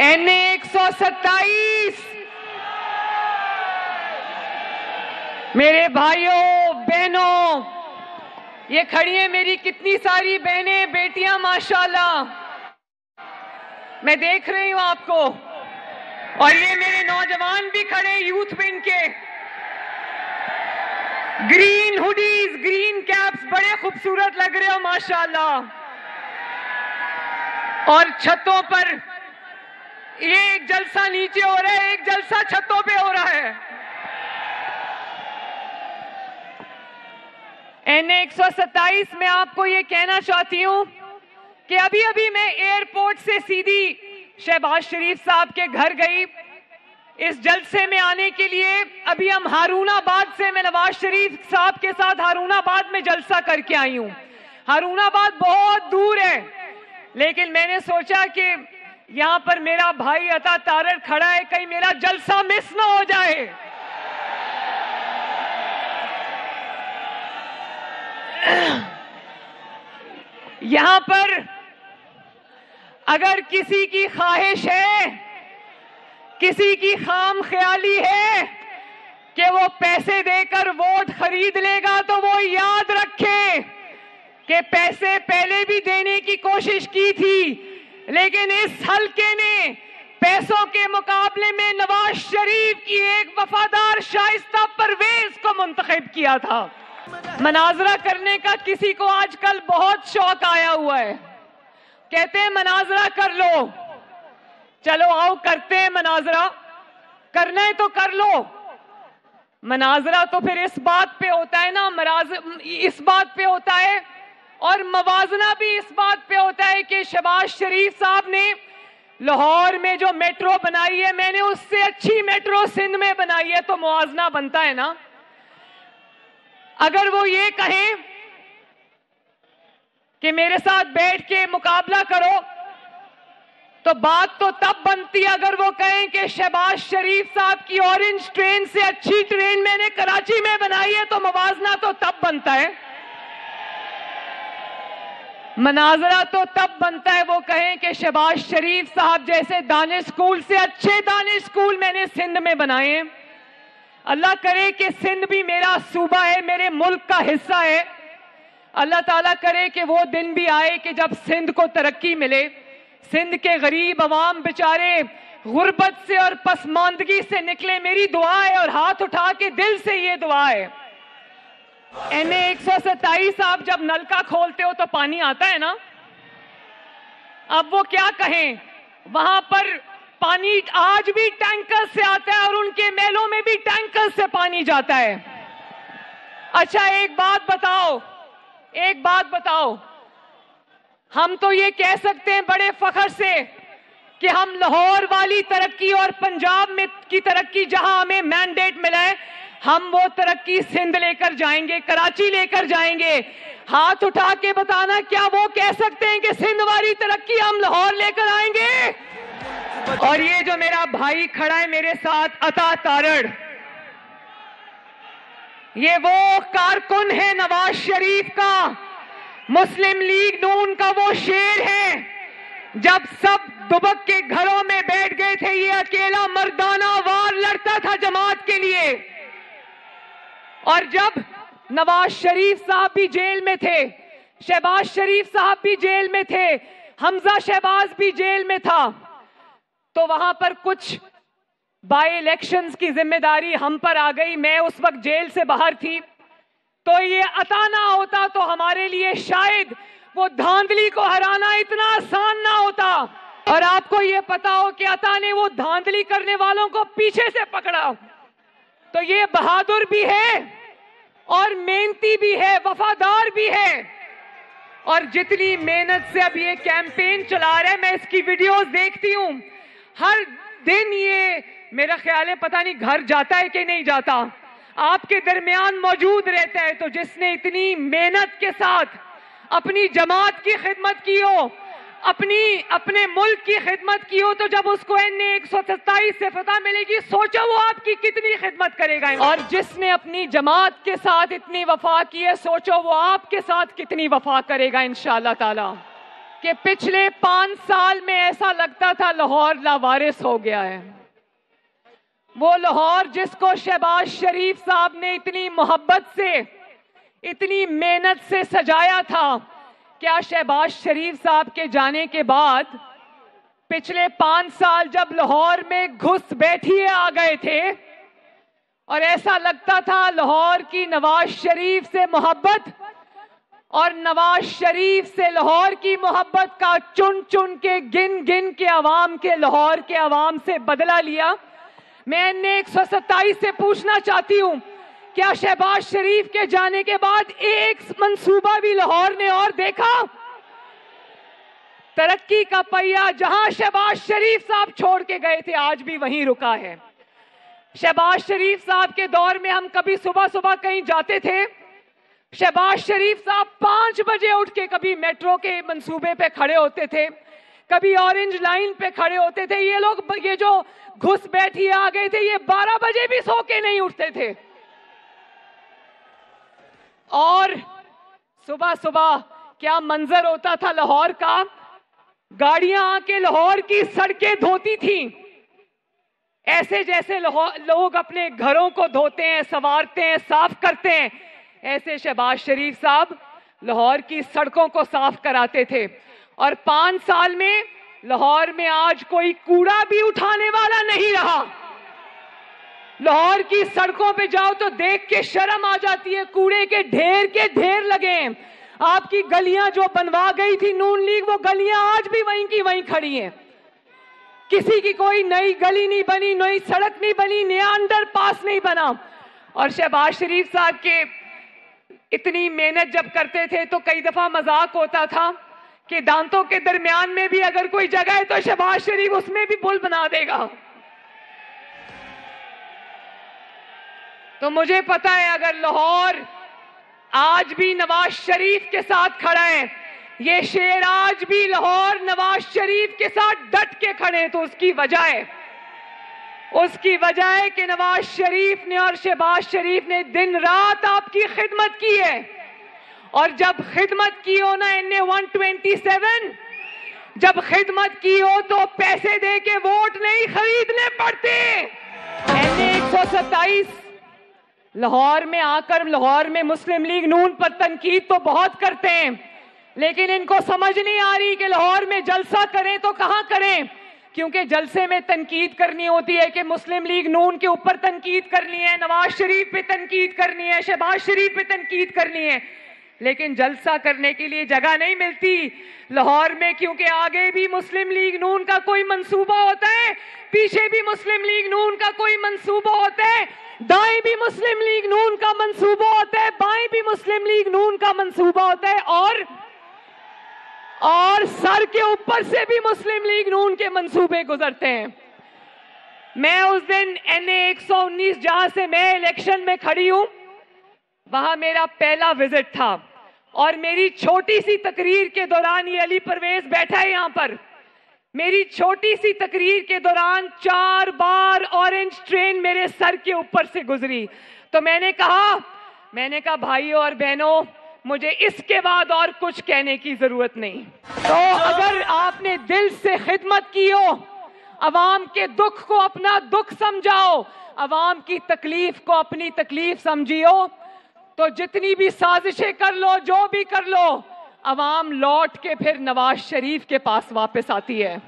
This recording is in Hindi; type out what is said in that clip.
NA 127। मेरे भाइयों बहनों, ये खड़ी है मेरी कितनी सारी बहनें बेटियां माशाल्लाह, मैं देख रही हूं आपको। और ये मेरे नौजवान भी खड़े यूथ विंग के, ग्रीन हुडीज, ग्रीन कैप्स, बड़े खूबसूरत लग रहे हो माशाल्लाह। और छतों पर ये एक जलसा नीचे हो रहा है, एक जलसा छतों पे हो रहा है। NA 127 में आपको ये कहना चाहती हूं कि अभी अभी मैं एयरपोर्ट से सीधी शहबाज शरीफ साहब के घर गई इस जलसे में आने के लिए। अभी हम हारूनाबाद से, मैं नवाज शरीफ साहब के साथ हारूनाबाद में जलसा करके आई हूं। हारूनाबाद बहुत दूर है, लेकिन मैंने सोचा कि यहां पर मेरा भाई अता तारड़ खड़ा है, कहीं मेरा जलसा मिस ना हो जाए। यहां पर अगर किसी की ख्वाहिश है, किसी की खाम ख्याली है कि वो पैसे देकर वोट खरीद लेगा, तो वो याद रखे कि पैसे पहले भी देने की कोशिश की थी, लेकिन इस हल्के ने पैसों के मुकाबले में नवाज शरीफ की एक वफादार शाइस्ता परवेज को मुंतखब किया था। मनाजरा करने का किसी को आजकल बहुत शौक आया हुआ है, कहते हैं मनाजरा कर लो। चलो आओ करते हैं मनाजरा, करना है तो कर लो। मनाजरा तो फिर इस बात पे होता है ना, इस बात पे होता है, और मवाजना भी इस बात पे होता है कि शहबाज शरीफ साहब ने लाहौर में जो मेट्रो बनाई है, मैंने उससे अच्छी मेट्रो सिंध में बनाई है, तो मुआवजा बनता है ना। अगर वो ये कहें कि मेरे साथ बैठ के मुकाबला करो, तो बात तो तब बनती है अगर वो कहें कि शहबाज शरीफ साहब की ऑरेंज ट्रेन से अच्छी ट्रेन मैंने कराची में बनाई है, तो मुवाजना तो तब बनता है। मनाजरा तो तब बनता है वो कहें कि शहबाज शरीफ साहब जैसे दानिश स्कूल से अच्छे दानिश स्कूल मैंने सिंध में बनाए हैं। अल्लाह करे कि सिंध भी मेरा सूबा है, मेरे मुल्क का हिस्सा है। अल्लाह ताला करे कि वो दिन भी आए कि जब सिंध को तरक्की मिले, सिंध के गरीब अवाम बेचारे गुर्बत से और पसमानदगी से निकले। मेरी दुआ है और हाथ उठा के दिल से ये दुआ है। NA 127 आप जब नलका खोलते हो तो पानी आता है ना। अब वो क्या कहें, वहां पर पानी आज भी टैंकर से आता है और उनके महलों में भी टैंकर से पानी जाता है। अच्छा एक बात बताओ, हम तो ये कह सकते हैं बड़े फख्र से कि हम लाहौर वाली तरक्की और पंजाब में की तरक्की जहां हमें मैंडेट मिला है, हम वो तरक्की सिंध लेकर जाएंगे, कराची लेकर जाएंगे। हाथ उठा के बताना, क्या वो कह सकते हैं कि सिंध वाली तरक्की हम लाहौर लेकर आएंगे? और ये जो मेरा भाई खड़ा है मेरे साथ, अता तारड़, ये वो कारकुन है नवाज शरीफ का, मुस्लिम लीग नून का वो शेर है। जब सब दुबक के घरों में बैठ गए थे, ये अकेला मर्दाना वार लड़ता था जमात के लिए। और जब नवाज शरीफ साहब भी जेल में थे, शहबाज शरीफ साहब भी जेल में थे, हमजा शहबाज भी जेल में था, तो वहां पर कुछ बाई इलेक्शंस की जिम्मेदारी हम पर आ गई। मैं उस वक्त जेल से बाहर थी, तो ये अता ना होता तो हमारे लिए शायद वो धांधली को हराना इतना आसान ना होता। और आपको ये पता हो कि अता ने वो धांधली करने वालों को पीछे से पकड़ा। तो ये बहादुर भी है और मेहनती भी है, वफादार भी है। और जितनी मेहनत से अब ये कैंपेन चला रहा है, मैं इसकी वीडियोस देखती हूं हर दिन। ये मेरा ख्याल है पता नहीं घर जाता है कि नहीं जाता, आपके दरमियान मौजूद रहता है। तो जिसने इतनी मेहनत के साथ अपनी जमात की खिदमत की हो, अपने मुल्क की खिदमत की हो, तो जब उसको NA 127 से फतह मिलेगी, सोचो वो आपकी कितनी खिदमत करेगा। और जिसने अपनी जमात के साथ इतनी वफा की है, सोचो वो आपके साथ कितनी वफा करेगा इंशाअल्लाह ताला। कि पिछले 5 साल में ऐसा लगता था लाहौर लावारिस हो गया है। वो लाहौर जिसको शहबाज शरीफ साहब ने इतनी मोहब्बत से, इतनी मेहनत से सजाया था, क्या शहबाज शरीफ साहब के जाने के बाद पिछले 5 साल जब लाहौर में घुस बैठिए आ गए थे और ऐसा लगता था लाहौर की नवाज शरीफ से मोहब्बत और नवाज शरीफ से लाहौर की मोहब्बत का चुन चुन के गिन गिन के अवाम के लाहौर के अवाम से बदला लिया। मैं NA 127 से पूछना चाहती हूं, क्या शहबाज शरीफ के जाने के बाद एक मंसूबा भी लाहौर ने और देखा? तरक्की का पहिया जहां शहबाज शरीफ साहब छोड़ के गए थे आज भी वहीं रुका है। शहबाज शरीफ साहब के दौर में हम कभी सुबह सुबह कहीं जाते थे, शहबाज शरीफ साहब 5 बजे उठ के कभी मेट्रो के मंसूबे पे खड़े होते थे, कभी ऑरेंज लाइन पे खड़े होते थे। ये लोग, ये जो घुस बैठी आ गए थे, ये 12 बजे भी सो के नहीं उठते थे। और सुबह सुबह क्या मंजर होता था लाहौर का, गाड़ियां आके लाहौर की सड़कें धोती थी, ऐसे जैसे लोग अपने घरों को धोते हैं, संवारते हैं, साफ करते हैं, ऐसे शहबाज शरीफ साहब लाहौर की सड़कों को साफ कराते थे। और 5 साल में लाहौर में आज कोई कूड़ा भी उठाने वाला नहीं रहा। लाहौर की सड़कों पे जाओ तो देख के शर्म आ जाती है, कूड़े के ढेर लगे हैं। आपकी गलियां जो बनवा गई थी नून लीग, वो गलियां आज भी वहीं की वहीं खड़ी हैं। किसी की कोई नई गली नहीं बनी, नई सड़क नहीं बनी, नया अंडरपास नहीं बना। और शहबाज शरीफ साहब के इतनी मेहनत जब करते थे तो कई दफा मजाक होता था कि दांतों के दरमियान में भी अगर कोई जगह है तो शहबाज शरीफ उसमें भी पुल बना देगा। तो मुझे पता है अगर लाहौर आज भी नवाज शरीफ के साथ खड़ा है, ये शेर आज भी लाहौर नवाज शरीफ के साथ डट के खड़े, तो उसकी वजह है कि नवाज शरीफ ने और शहबाज शरीफ ने दिन रात आपकी खिदमत की है। और जब खिदमत की हो ना NA 127, जब खिदमत की हो तो पैसे दे के वोट नहीं खरीदने पड़ते। NA 127 लाहौर में आकर लाहौर में मुस्लिम लीग नून पर तनकीद तो बहुत करते हैं, लेकिन इनको समझ नहीं आ रही कि लाहौर में जलसा करें तो कहां करें, क्योंकि जलसे में तनकीद करनी होती है कि मुस्लिम लीग नून के ऊपर तनकीद करनी है, नवाज शरीफ पे तनकीद करनी है, शहबाज शरीफ पे तनकीद करनी है, लेकिन जलसा करने के लिए जगह नहीं मिलती लाहौर में, क्योंकि आगे भी मुस्लिम लीग नून का कोई मंसूबा होता है, पीछे भी मुस्लिम लीग नून का कोई मंसूबा होता है, दाएं भी मुस्लिम लीग नून का मंसूबा होता है, बाएं भी मुस्लिम लीग नून का मंसूबा होता है, और सर के ऊपर से भी मुस्लिम लीग नून के मंसूबे गुजरते हैं। मैं उस दिन NA 119 जहां से मैं इलेक्शन में खड़ी हूं, वहां मेरा पहला विजिट था और मेरी छोटी सी तकरीर के दौरान, ये अली परवेज बैठा है यहां पर, मेरी छोटी सी तकरीर के दौरान 4 बार ऑरेंज ट्रेन मेरे सर के ऊपर से गुजरी। तो मैंने कहा भाइयों और बहनों, मुझे इसके बाद और कुछ कहने की जरूरत नहीं। तो अगर आपने दिल से खिदमत की हो, अवाम के दुख को अपना दुख समझाओ, अवाम की तकलीफ को अपनी तकलीफ समझियो, तो जितनी भी साजिशें कर लो, जो भी कर लो, अवाम लौट के फिर नवाज शरीफ के पास वापस आती है।